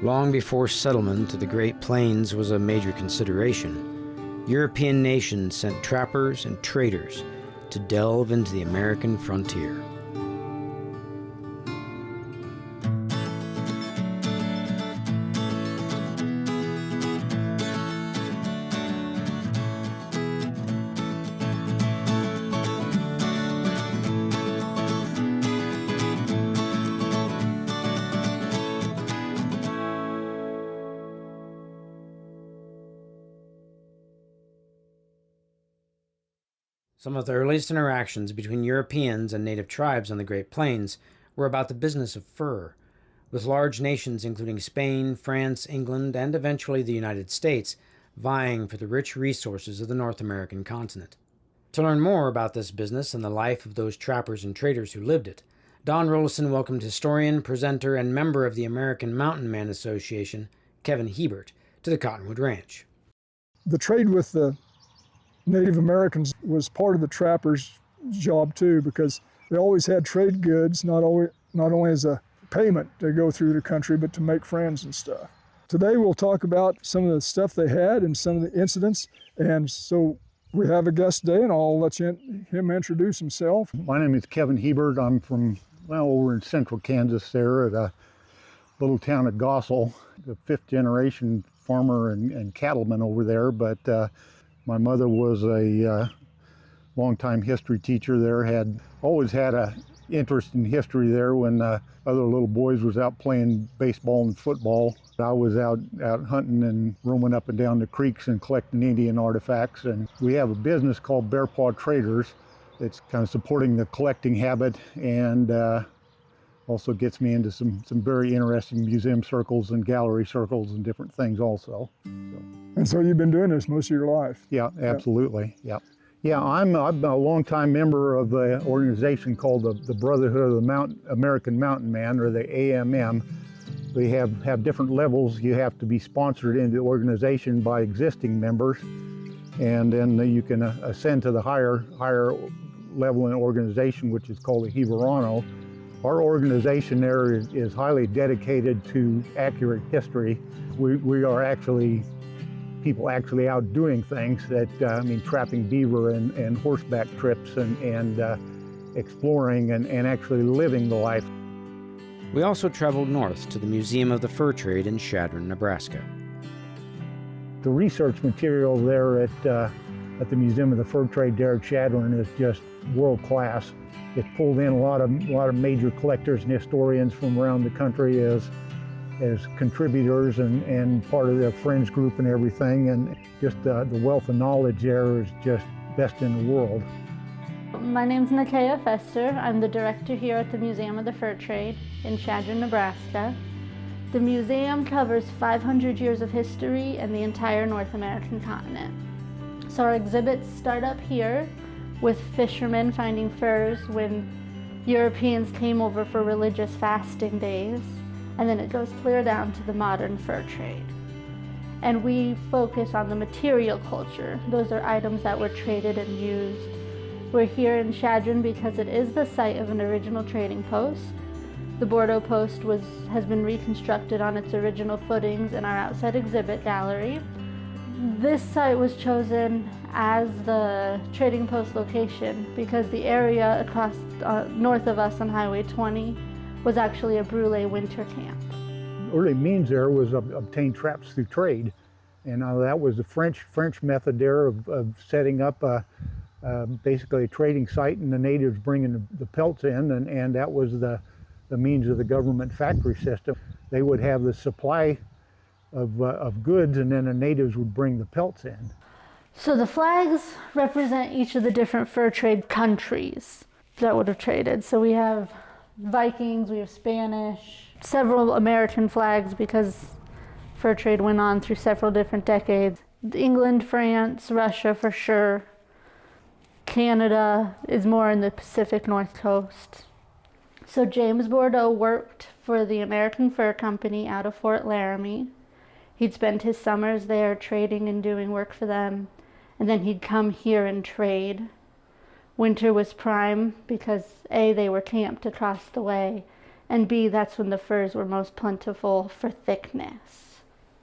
Long before settlement to the Great Plains was a major consideration, European nations sent trappers and traders to delve into the American frontier. Some of the earliest interactions between Europeans and native tribes on the Great Plains were about the business of fur, with large nations including Spain, France, England, and eventually the United States vying for the rich resources of the North American continent. To learn more about this business and the life of those trappers and traders who lived it, Don Rollison welcomed historian, presenter, and member of the American Mountain Man Association, Keven Hiebert, to the Cottonwood Ranch. The trade with the Native Americans was part of the trappers' job too, because they always had trade goods, not only as a payment to go through the country, but to make friends and stuff. Today we'll talk about some of the stuff they had and some of the incidents, and so we have a guest today, and I'll let him introduce himself. My name is Keven Hiebert. I'm from, over in central Kansas there at a little town of Gossel, the fifth generation farmer and cattleman over there, but my mother was a longtime history teacher there, always had a interest in history there when other little boys was out playing baseball and football. I was out hunting and roaming up and down the creeks and collecting Indian artifacts. And we have a business called Bear Paw Traders. It's kind of supporting the collecting habit and also gets me into some very interesting museum circles and gallery circles and different things also. And so you've been doing this most of your life? Yeah, absolutely. Yeah. Yeah, I'm a longtime member of the organization called the Brotherhood of the American Mountain Man, or the AMM. We have different levels. You have to be sponsored into the organization by existing members, and then you can ascend to the higher level in the organization, which is called the Heverano. Our organization there is highly dedicated to accurate history. We are people actually out doing things that, trapping beaver and horseback trips and exploring and actually living the life. We also traveled north to the Museum of the Fur Trade in Chadron, Nebraska. The research material there at the Museum of the Fur Trade there at Chadron is just world class. It pulled in a lot of major collectors and historians from around the country as contributors and part of their friends group and everything, and just the wealth of knowledge there is just best in the world. My name's Naya Fester. I'm the director here at the Museum of the Fur Trade in Chadron, Nebraska. The museum covers 500 years of history and the entire North American continent. So our exhibits start up here with fishermen finding furs when Europeans came over for religious fasting days, and then it goes clear down to the modern fur trade. And we focus on the material culture. Those are items that were traded and used. We're here in Chadron because it is the site of an original trading post. The Bordeaux post has been reconstructed on its original footings in our outside exhibit gallery. This site was chosen as the trading post location because the area across north of us on Highway 20 was actually a Brûlé winter camp. Early means there was obtain traps through trade, and that was the French method there of setting up basically a trading site, and the natives bringing the pelts in, and that was the means of the government factory system. They would have the supply of goods, and then the natives would bring the pelts in. So the flags represent each of the different fur trade countries that would have traded. So we have Vikings, we have Spanish, several American flags because fur trade went on through several different decades. England, France, Russia for sure. Canada is more in the Pacific North Coast. So James Bordeaux worked for the American Fur Company out of Fort Laramie. He'd spend his summers there trading and doing work for them, and then he'd come here and trade. Winter was prime because A, they were camped across the way, and B, that's when the furs were most plentiful for thickness.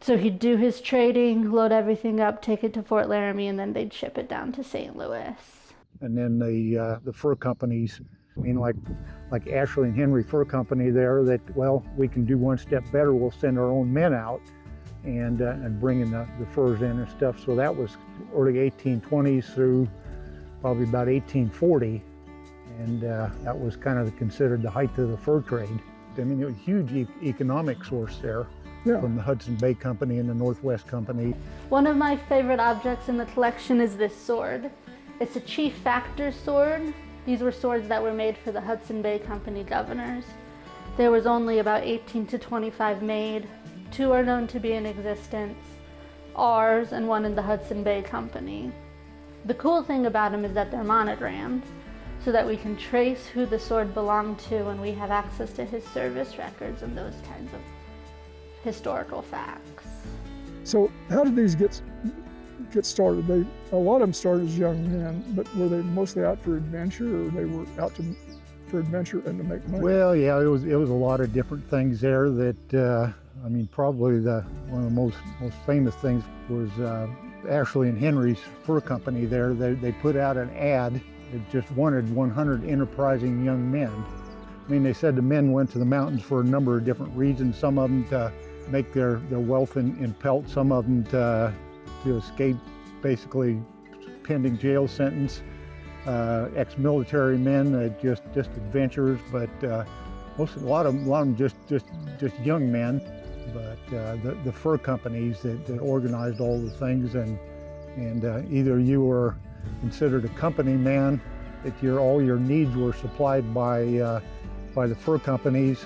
So he'd do his trading, load everything up, take it to Fort Laramie, and then they'd ship it down to St. Louis. And then the fur companies, I mean, like Ashley and Henry Fur Company there, that, well, we can do one step better. We'll send our own men out and bring in the furs in and stuff. So that was early 1820s through probably about 1840. And that was kind of considered the height of the fur trade. I mean, it was a huge economic source there. Yeah. From the Hudson Bay Company and the Northwest Company. One of my favorite objects in the collection is this sword. It's a chief factor sword. These were swords that were made for the Hudson Bay Company governors. There was only about 18 to 25 made. 2 are known to be in existence, ours and one in the Hudson Bay Company. The cool thing about them is that they're monogrammed, so that we can trace who the sword belonged to, and we have access to his service records and those kinds of historical facts. So how did these get started? A lot of them started as young men, but were they mostly out for adventure, or they were out for adventure and to make money? Well, yeah, it was a lot of different things there. That I mean, probably one of the most famous things was Ashley and Henry's Fur Company. There, they put out an ad that just wanted 100 enterprising young men. I mean, they said the men went to the mountains for a number of different reasons. Some of them to make their wealth in pelts, some of them to escape basically pending jail sentence, ex-military men, just adventurers, but a lot of them just young men. But the fur companies that organized all the things, and either you were considered a company man, that all your needs were supplied by the fur companies,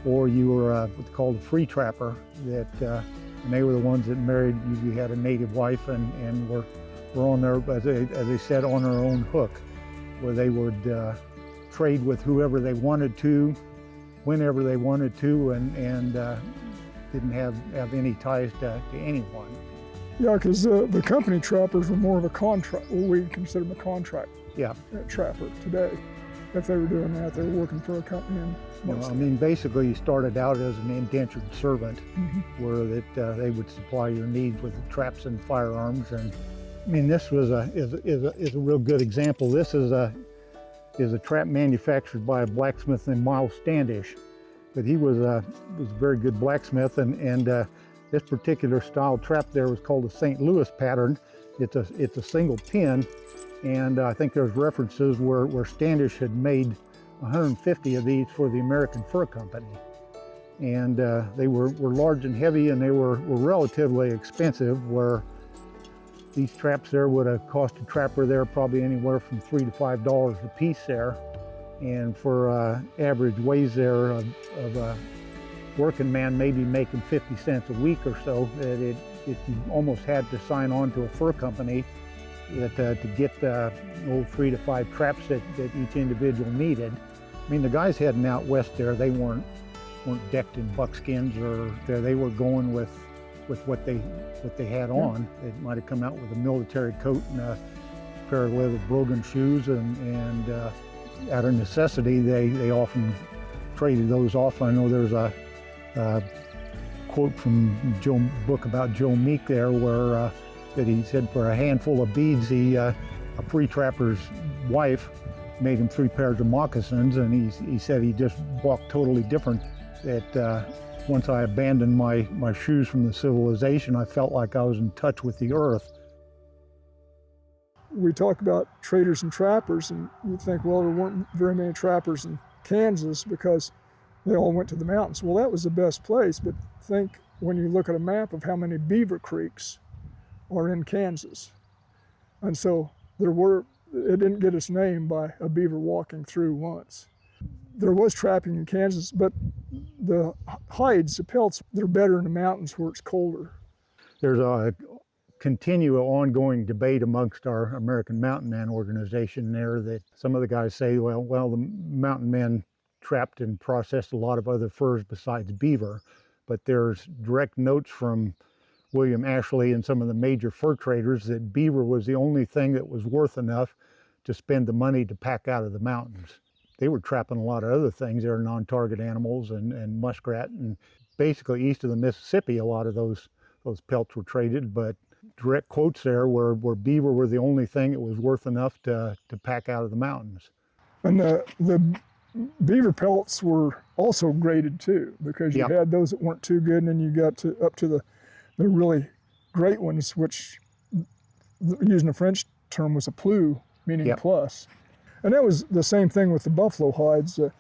or you were what's called a free trapper, and they were the ones that married, usually had a native wife, and were on their, as they said, on their own hook, where they would trade with whoever they wanted to, whenever they wanted to, and didn't have any ties to anyone. Yeah, because the company trappers were more of a contract, what we consider them a contract trapper today. If they were doing that, they were working for a company. I mean, basically, you started out as an indentured servant, where they would supply your needs with traps and firearms. And I mean, this is a real good example. This is a trap manufactured by a blacksmith named Miles Standish, but he was a very good blacksmith, and this particular style trap there was called the St. Louis pattern. It's a single pin. And I think there's references where Standish had made 150 of these for the American Fur Company. And they were large and heavy, and they were relatively expensive, where these traps there would have cost a trapper there probably anywhere from $3 to $5 a piece there. And for average wage there of a working man maybe making 50 cents a week or so, that you almost had to sign on to a fur company to get the old 3 to 5 traps that each individual needed. I mean, the guys heading out west there, they weren't decked in buckskins, or they were going with what they had on. They might have come out with a military coat and a pair of leather brogan shoes, and out of necessity, they often traded those off. I know there's a quote from Joe book about Joe Meek there, where that he said for a handful of beads, a free trapper's wife made him 3 pairs of moccasins, and he said he just walked totally different. That once I abandoned my shoes from the civilization, I felt like I was in touch with the earth. We talk about traders and trappers, and you think, well, there weren't very many trappers in Kansas because they all went to the mountains. Well, that was the best place, but think when you look at a map of how many beaver creeks are in Kansas. And so it didn't get its name by a beaver walking through once. There was trapping in Kansas, but the hides, the pelts, they're better in the mountains where it's colder. There's a continual ongoing debate amongst our American Mountain Man organization there, that some of the guys say, well, the mountain men trapped and processed a lot of other furs besides beaver, but there's direct notes from William Ashley and some of the major fur traders that beaver was the only thing that was worth enough to spend the money to pack out of the mountains. they were trapping a lot of other things. They were non-target animals and muskrat, and basically east of the Mississippi, a lot of those pelts were traded, but direct quotes there where beaver were the only thing that was worth enough to pack out of the mountains. And the beaver pelts were also graded too, because you had those that weren't too good, and then you got up to the really great ones, which, using a French term, was a plus, meaning plus. And that was the same thing with the buffalo hides. You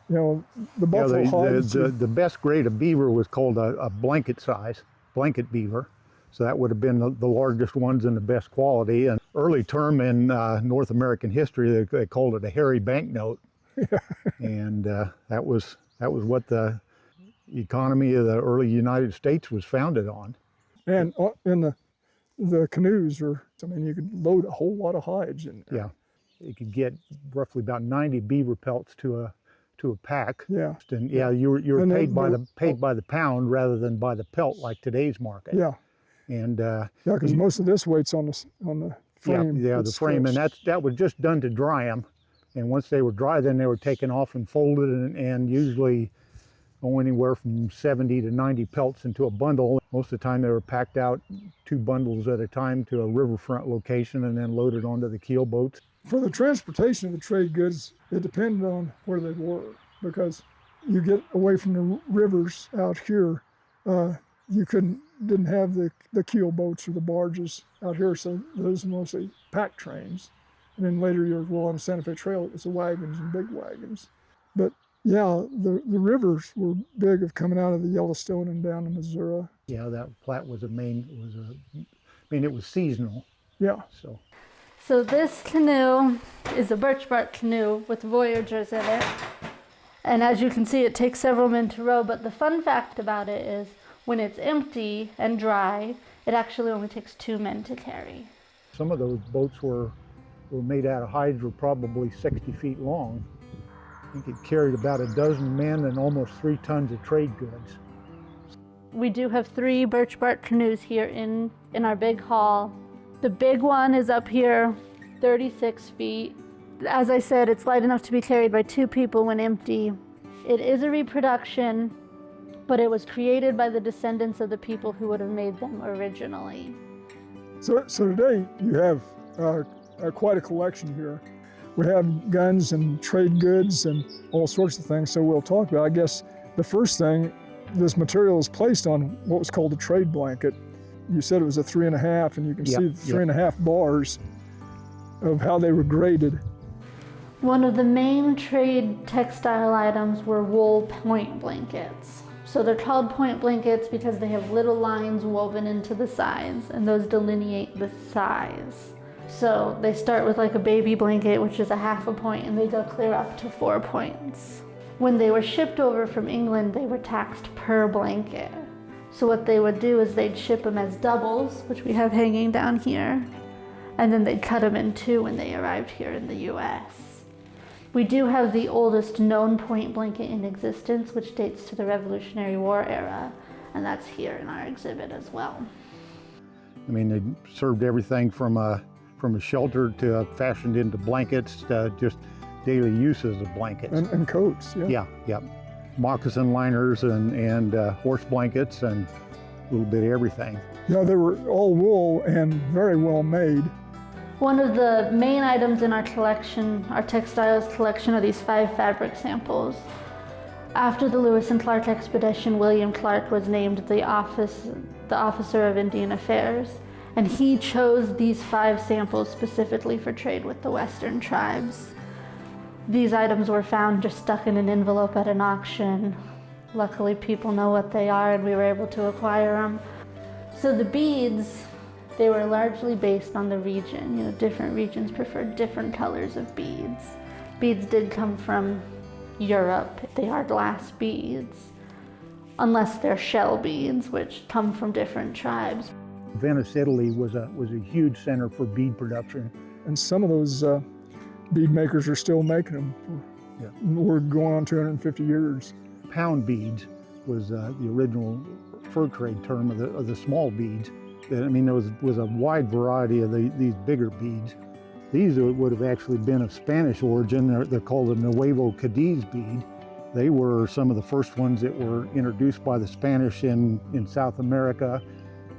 know, the buffalo hides. The best grade of beaver was called a blanket size, blanket beaver. So that would have been the largest ones and the best quality. And early term in North American history, they called it a hairy banknote. And that was what the economy of the early United States was founded on. And in the canoes you could load a whole lot of hides in there. Yeah, you could get roughly about 90 beaver pelts to a pack. Yeah. And you were paid by the pound rather than by the pelt like today's market. Yeah. And because most of this weight's on the frame. Yeah, the frame, and that was just done to dry them. And once they were dry, then they were taken off and folded, and usually anywhere from 70 to 90 pelts into a bundle. Most of the time they were packed out 2 bundles at a time to a riverfront location and then loaded onto the keel boats. For the transportation of the trade goods, it depended on where they were, because you get away from the rivers out here, you didn't have the keel boats or the barges out here, so those were mostly pack trains. And then later you're on the Santa Fe Trail, it was the wagons and big wagons. But yeah, the rivers were big of coming out of the Yellowstone and down to Missouri. Yeah, that Platte was it was seasonal. Yeah. So this canoe is a birch bark canoe with voyagers in it. And as you can see, it takes several men to row, but the fun fact about it is when it's empty and dry, it actually only takes 2 men to carry. Some of those boats were made out of hides, were probably 60 feet long. I think it carried about a dozen men and almost 3 tons of trade goods. We do have 3 birch bark canoes here in our big hall. The big one is up here, 36 feet. As I said, it's light enough to be carried by 2 people when empty. It is a reproduction, but it was created by the descendants of the people who would have made them originally. So today you have quite a collection here. We have guns and trade goods and all sorts of things, so we'll talk about. I guess the first thing, this material is placed on what was called a trade blanket. You said it was a 3.5, and you can see the 3.5 bars of how they were graded. One of the main trade textile items were wool point blankets. So they're called point blankets because they have little lines woven into the sides, and those delineate the size. So they start with like a baby blanket, which is a 1/2 point, and they go clear up to 4 points. When they were shipped over from England, they were taxed per blanket. So what they would do is they'd ship them as doubles, which we have hanging down here, and then they'd cut them in 2 when they arrived here in the US. We do have the oldest known point blanket in existence, which dates to the Revolutionary War era, and that's here in our exhibit as well. I mean, they served everything from a shelter to fashioned into blankets, to just daily uses of blankets. And coats, Yeah. Moccasin liners and horse blankets and a little bit of everything. Yeah, they were all wool and very well made. One of the main items in our collection, our textiles collection, are these 5 fabric samples. After the Lewis and Clark expedition, William Clark was named the Officer of Indian Affairs, and he chose these 5 samples specifically for trade with the Western tribes. These items were found just stuck in an envelope at an auction. Luckily, people know what they are, and we were able to acquire them. So the beads, they were largely based on the region. You know, different regions preferred different colors of beads. Beads did come from Europe. They are glass beads, unless they're shell beads, which come from different tribes. Venice, Italy was a huge center for bead production. And some of those bead makers are still making them. We're going on 250 years. Pound beads was the original fur trade term of the small beads. I mean, there was a wide variety of these bigger beads. These would have actually been of Spanish origin. They're called the Nuevo Cadiz bead. They were some of the first ones that were introduced by the Spanish in South America,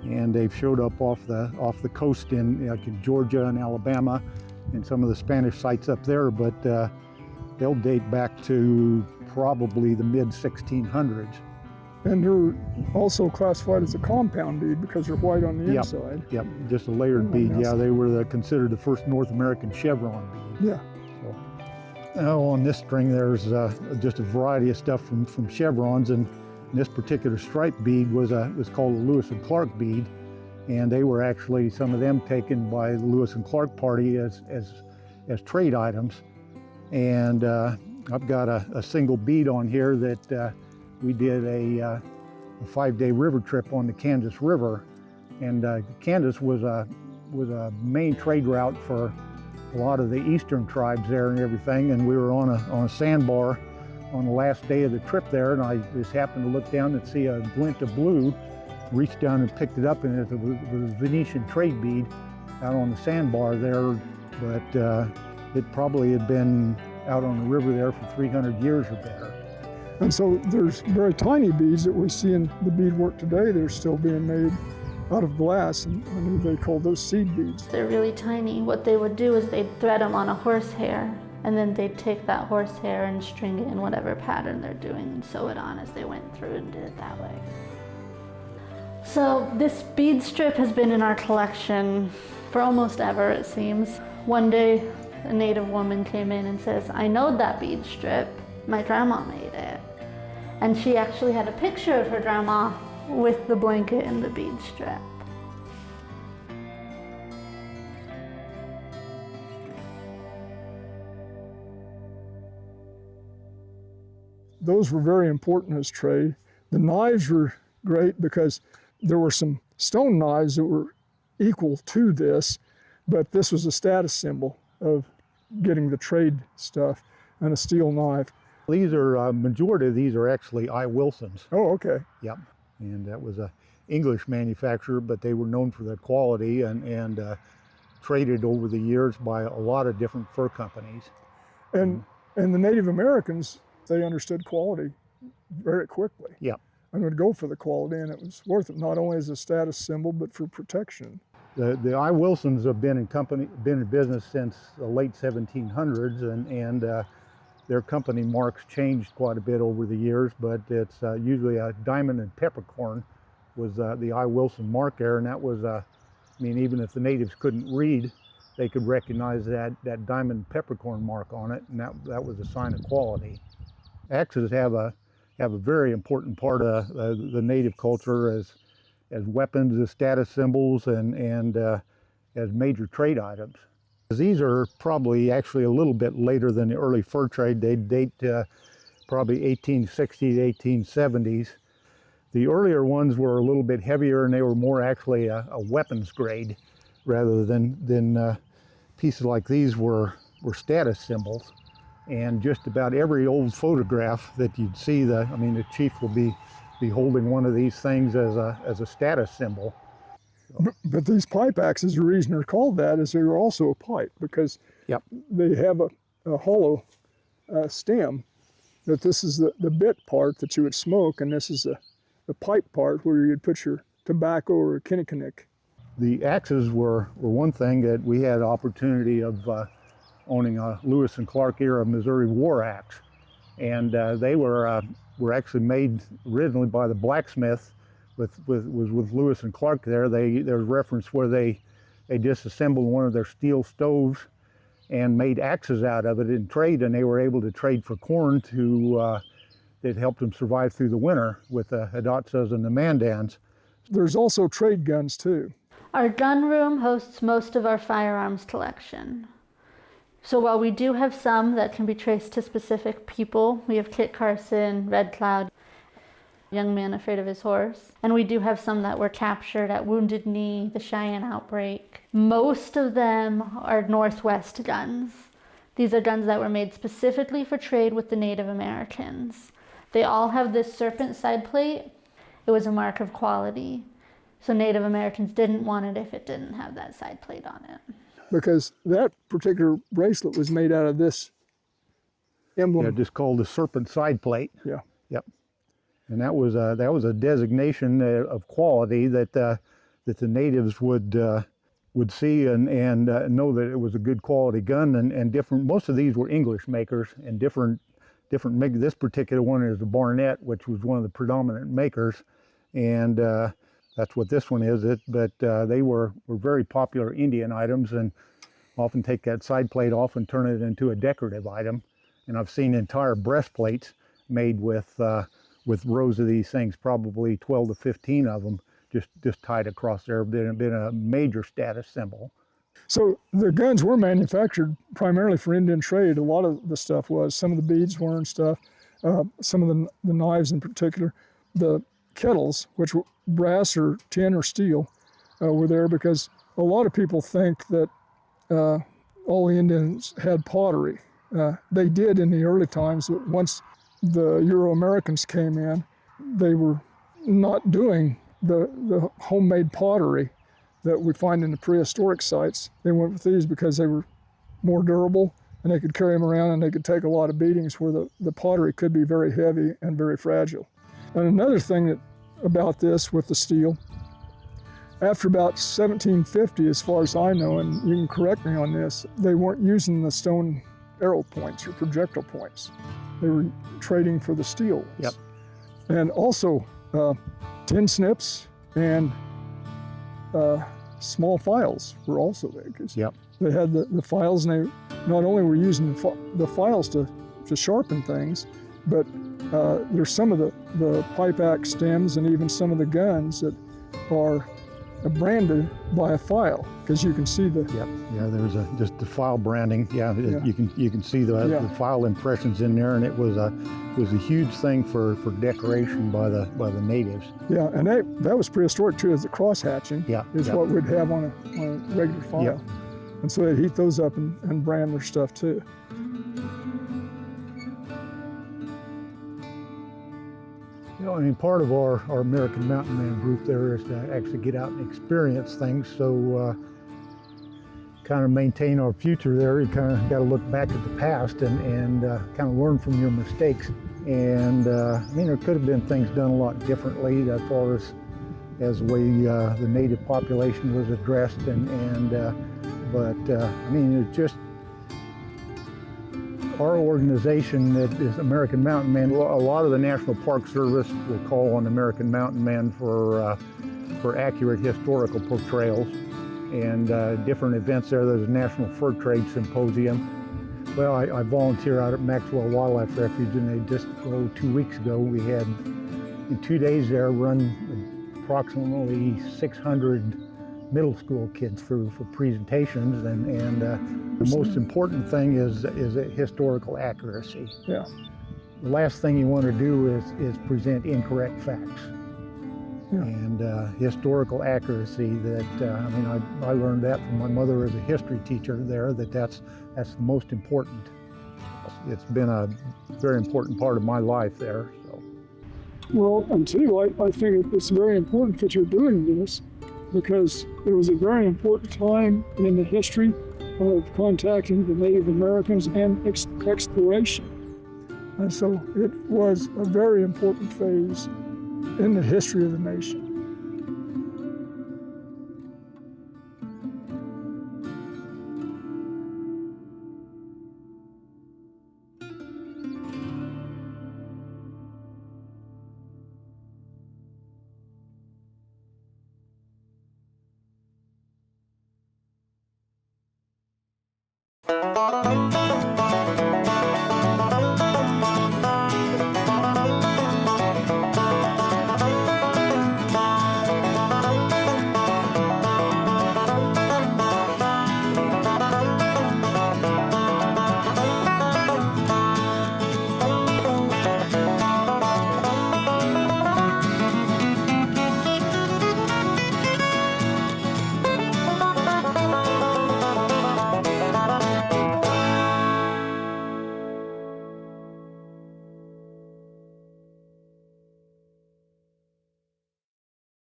and they've showed up off the coast in Georgia and Alabama and some of the Spanish sites up there, but they'll date back to probably the mid-1600s. And they're also classified as a compound bead because they're white on the Yep. inside. Yep, just a layered bead. Yeah, they were considered the first North American chevron bead. Yeah. Now on this string there's just a variety of stuff from chevrons, and this particular stripe bead was called a Lewis and Clark bead, and they were actually, some of them, taken by the Lewis and Clark party as trade items. And I've got a single bead on here that we did a 5-day river trip on the Kansas River, and Kansas was a main trade route for a lot of the eastern tribes there and everything, and we were on a sandbar on the last day of the trip there, and I just happened to look down and see a glint of blue, reached down and picked it up, and it was a Venetian trade bead out on the sandbar there, but it probably had been out on the river there for 300 years or better. And so there's very tiny beads that we see in the beadwork today. They're still being made out of glass, and I knew they called those seed beads. They're really tiny. What they would do is they'd thread them on a horsehair, and then they'd take that horsehair and string it in whatever pattern they're doing and sew it on as they went through and did it that way. So this bead strip has been in our collection for almost ever, it seems. One day, a native woman came in and says, "I knowed that bead strip. My grandma made it." And she actually had a picture of her grandma with the blanket and the bead strip. Those were very important as trade. The knives were great because there were some stone knives that were equal to this, but this was a status symbol of getting the trade stuff, and a steel knife. These are, majority of these are actually I. Wilson's. Oh, okay. Yep, and that was a English manufacturer, but they were known for their quality and traded over the years by a lot of different fur companies. And the Native Americans, they understood quality very quickly. Yep. And would go for the quality, and it was worth it, not only as a status symbol, but for protection. The I. Wilsons have been in business since the late 1700s, and their company marks changed quite a bit over the years, but it's usually a diamond and peppercorn was the I. Wilson mark there, and that was, I mean, even if the natives couldn't read, they could recognize that diamond and peppercorn mark on it, and that was a sign of quality. Axes have a very important part of the native culture as weapons, as status symbols, and as major trade items. These are probably actually a little bit later than the early fur trade. They date probably 1860 to 1870s. The earlier ones were a little bit heavier, and they were more actually a weapons grade rather than pieces like these were status symbols. And just about every old photograph that you'd see, the chief will be holding one of these things as a status symbol. But these pipe axes, the reason they're called that is they're also a pipe, because Yep. they have a hollow stem, that this is the bit part that you would smoke, and this is the pipe part where you'd put your tobacco or kinnikinnick. The axes were one thing that we had opportunity of owning a Lewis and Clark era Missouri war axe, and they were actually made originally by the blacksmith with Lewis and Clark there. There's reference where they disassembled one of their steel stoves and made axes out of it in trade, and they were able to trade for corn that helped them survive through the winter with the hidatsas and the mandans. There's also trade guns too. Our gun room hosts most of our firearms collection. So while we do have some that can be traced to specific people, we have Kit Carson, Red Cloud, Young Man Afraid of His Horse, and we do have some that were captured at Wounded Knee, the Cheyenne outbreak. Most of them are Northwest guns. These are guns that were made specifically for trade with the Native Americans. They all have this serpent side plate. It was a mark of quality. So Native Americans didn't want it if it didn't have that side plate on it. because that particular bracelet was made out of this emblem. Yeah, just called the serpent side plate. Yeah. Yep. And that was a designation of quality that the natives would see and know that it was a good quality gun, and different. Most of these were English makers, and different make. This particular one is the Barnett, which was one of the predominant makers, and that's what this one is. But they were very popular Indian items, and often take that side plate off and turn it into a decorative item. And I've seen entire breastplates made with rows of these things, probably 12 to 15 of them, just tied across there. Been a major status symbol. So the guns were manufactured primarily for Indian trade. A lot of the stuff was. Some of the beads were and stuff. Some of the knives in particular. The kettles, which were brass or tin or steel, were there because a lot of people think that all the Indians had pottery. They did in the early times, but once the Euro-Americans came in, they were not doing the homemade pottery that we find in the prehistoric sites. They went with these because they were more durable and they could carry them around and they could take a lot of beatings where the pottery could be very heavy and very fragile. And another thing about this with the steel, after about 1750, as far as I know, and you can correct me on this, they weren't using the stone arrow points or projectile points. They were trading for the steel. Yep. And also tin snips and small files were also there. Yep. They had the files, and they not only were using the files to sharpen things, but there's some of the pipe axe stems and even some of the guns that are branded by a file, because you can see the. Yep. Yeah, there's just the file branding. Yeah, Yeah. you can see the file impressions in there, and it was a huge thing for decoration by the natives. Yeah, and that was prehistoric too, as the cross hatching. Yeah. Is Yep. what we'd have on a regular file. Yep. And so they'd heat those up and brand their stuff too. You know, I mean, part of our American Mountain Man group there is to actually get out and experience things. So kind of maintain our future there, you kind of got to look back at the past and kind of learn from your mistakes. And I mean, there could have been things done a lot differently as far as the way the native population was addressed. But I mean, it's just our organization that is American Mountain Man. A lot of the National Park Service will call on American Mountain Man for accurate historical portrayals and different events there. There's a National Fur Trade Symposium. Well, I volunteer out at Maxwell Wildlife Refuge, and they just 2 weeks ago, we had in 2 days there run approximately 600 middle school kids through for presentations, and the most important thing is historical accuracy. Yeah. The last thing you want to do is present incorrect facts. Yeah. And historical accuracy, that I mean, I learned that from my mother as a history teacher there, that's the most important. It's been a very important part of my life there. So. Well, and too, I think it's very important that you're doing this, because it was a very important time in the history of contacting the Native Americans and exploration. And so it was a very important phase in the history of the nation.